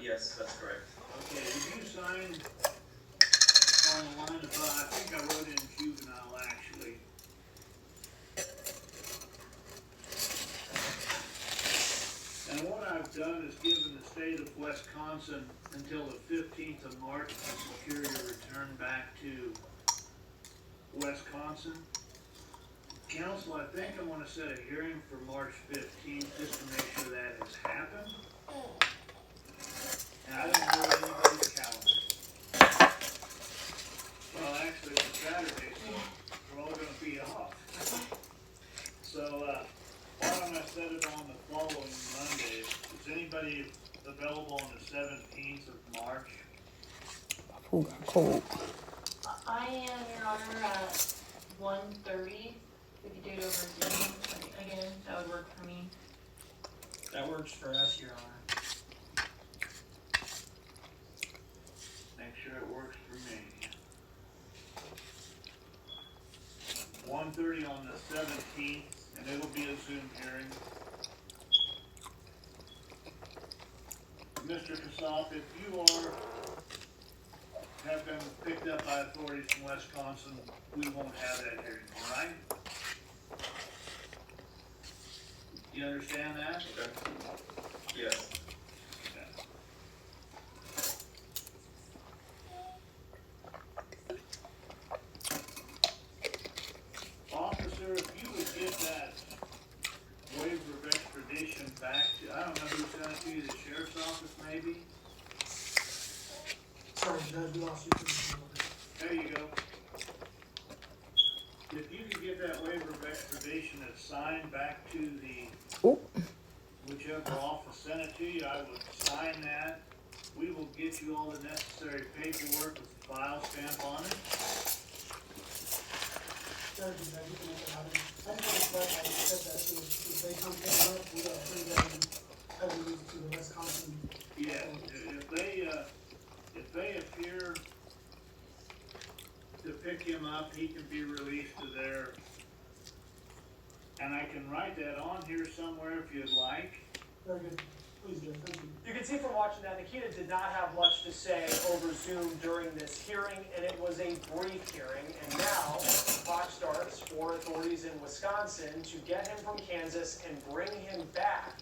Yes, that's correct. Okay, did you sign on the line of, I think I wrote in juvenile actually. And what I've done is given the state of Wisconsin until the 15th of March to secure your return back to Wisconsin. Council, I think I want to set a hearing for March 15th just to make sure that has happened. And I don't know anybody's calendar. Well, actually, it's Saturday, so we're all gonna be off. So, why don't I set it on the following Monday? Is anybody available on the 17th of March? Who got cold? I am, Your Honor, at 1:30. We could do it over Zoom. Again, that would work for me. That works for us, Your Honor. Make sure it works for me. 1:30 on the 17th, and it'll be a Zoom hearing. Mr. Kassoff, if you have been picked up by authorities from Wisconsin, we won't have that hearing, all right? You understand that? Okay. Yes. Yeah. Officer, if you would get that waiver of extradition back to, I don't know who sent it to you, the sheriff's office maybe? Sorry, Judge, we lost you. There you go. If you could get that waiver of extradition that's signed back to the, Ooh. whichever office sent it to you, I would sign that. We will get you all the necessary paperwork with the file stamp on it. Judge, you can make it happen. I just want to clarify, you said that if they come pick it up, we gotta bring them heavily to the Wisconsin. Yeah, if they appear to pick him up, he can be released to there. And I can write that on here somewhere if you'd like. Very good. Please, Judge, thank you. You can see from watching that, Nikita did not have much to say over Zoom during this hearing, and it was a brief hearing. And now, the clock starts for authorities in Wisconsin to get him from Kansas and bring him back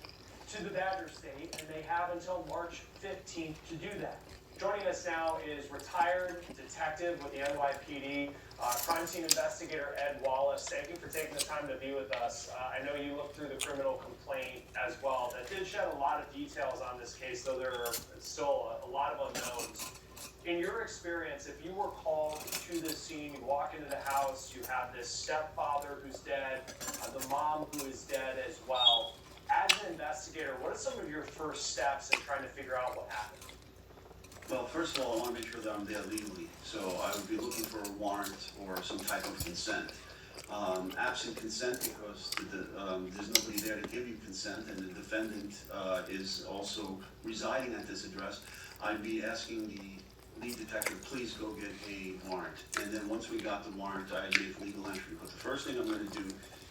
to the Badger State, and they have until March 15th to do that. Joining us now is retired detective with the NYPD, crime scene investigator Ed Wallace. Thank you for taking the time to be with us. I know you looked through the criminal complaint as well. That did shed a lot of details on this case, though there are still a lot of unknowns. In your experience, if you were called to this scene, you walk into the house, you have this stepfather who's dead, the mom who is dead as well. As an investigator, what are some of your first steps in trying to figure out what happened? Well, first of all, I want to make sure that I'm there legally, so I would be looking for a warrant or some type of consent. Absent consent, because there's nobody there to give you consent, and the defendant is also residing at this address, I'd be asking the lead detective, please go get a warrant. And then once we got the warrant, I'd make legal entry. But the first thing I'm going to do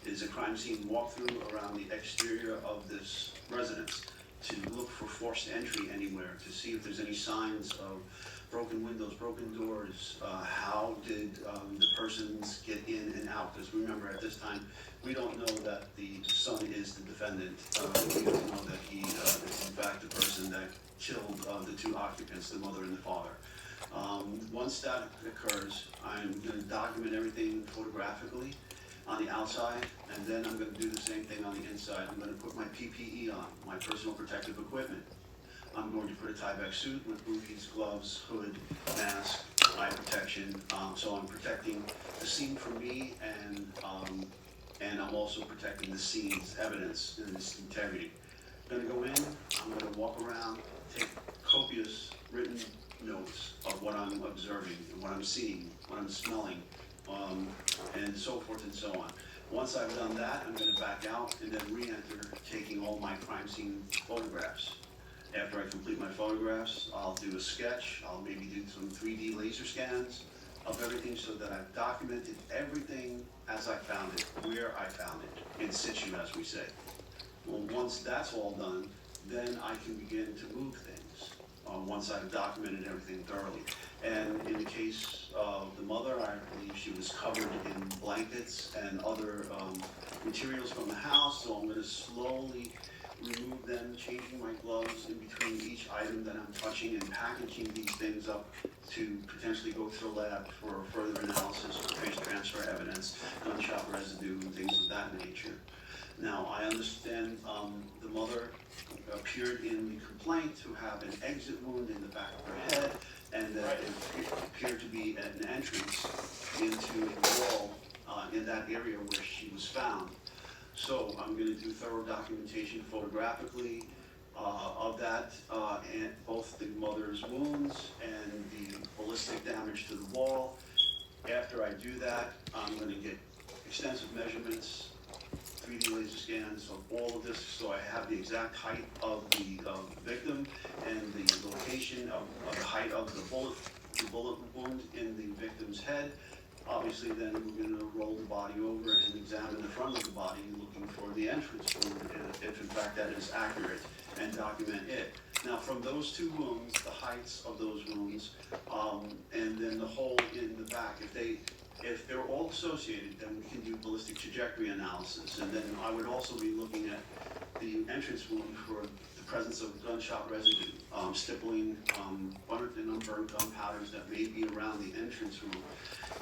is a crime scene walkthrough around the exterior of this residence, to look for forced entry anywhere, to see if there's any signs of broken windows, broken doors, how did the persons get in and out? Because remember, at this time, we don't know that the son is the defendant. We don't know that he is in fact the person that killed the two occupants, the mother and the father. Once that occurs, I'm going to document everything photographically on the outside, and then I'm going to do the same thing on the inside. I'm going to put my PPE on, my personal protective equipment. I'm going to put a tie-back suit with booties, gloves, hood, mask, eye protection. So I'm protecting the scene from me, and I'm also protecting the scene's evidence and its integrity. I'm going to go in, I'm going to walk around, take copious written notes of what I'm observing, and what I'm seeing, what I'm smelling, and so forth and so on. Once I've done that, I'm going to back out and then re-enter, taking all my crime scene photographs. After I complete my photographs, I'll do a sketch. I'll maybe do some 3D laser scans of everything so that I've documented everything as I found it, where I found it, in situ, as we say. Well, once that's all done, then I can begin to move things. once I've documented everything thoroughly. And in the case of the mother, I believe she was covered in blankets and other materials from the house, so I'm gonna slowly remove them, changing my gloves in between each item that I'm touching and packaging these things up to potentially go to the lab for further analysis, for trace transfer evidence, gunshot residue, and things of that nature. Now, I understand the mother appeared in the complaint to have an exit wound in the back of her head, and that it appeared to be an entrance into a wall in that area where she was found. So I'm going to do thorough documentation photographically of that, and both the mother's wounds and the ballistic damage to the wall. After I do that, I'm going to get extensive measurements, 3D laser scans of all of this, so I have the exact height of the victim and the location of the height of the bullet wound in the victim's head. Obviously, then we're going to roll the body over and examine the front of the body, looking for the entrance wound, if in fact that is accurate, and document it. Now, from those two wounds, the heights of those wounds, and then the hole in the back, if they're all associated, then we can do ballistic trajectory analysis. And then I would also be looking at the entrance wound for the presence of gunshot residue, stippling, burnt and unburned gunpowders that may be around the entrance wound.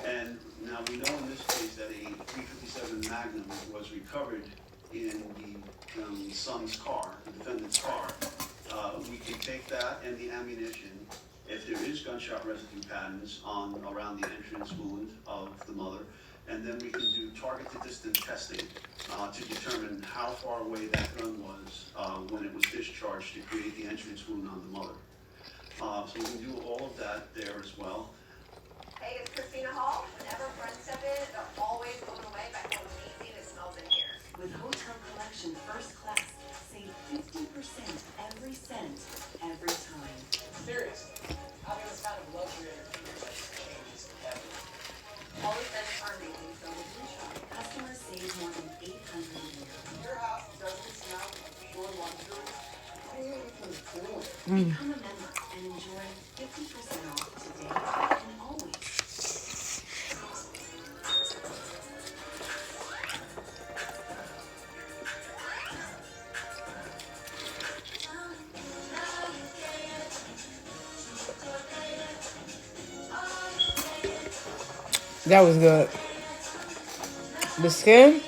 And now we know in this case that a .357 Magnum was recovered in the son's car, the defendant's car. We can take that and the ammunition, if there is gunshot residue patterns around the entrance wound of the mother, and then we can do targeted distance testing to determine how far away that gun was when it was discharged to create the entrance wound on the mother. So we can do all of that there as well. Hey, it's Christina Hall. Whenever friends step in, they're always blown away by how amazing it smells in here. With Hotel Collection First Class, save 50% every cent, every time. Seriously, having this kind of luxury at your fingertips changes everything. All the scents are amazing, so would you try? Customers save more than $800 a year. Your house doesn't smell like pure luxury. Become a member and enjoy 50% off today and always. That was good. The skin?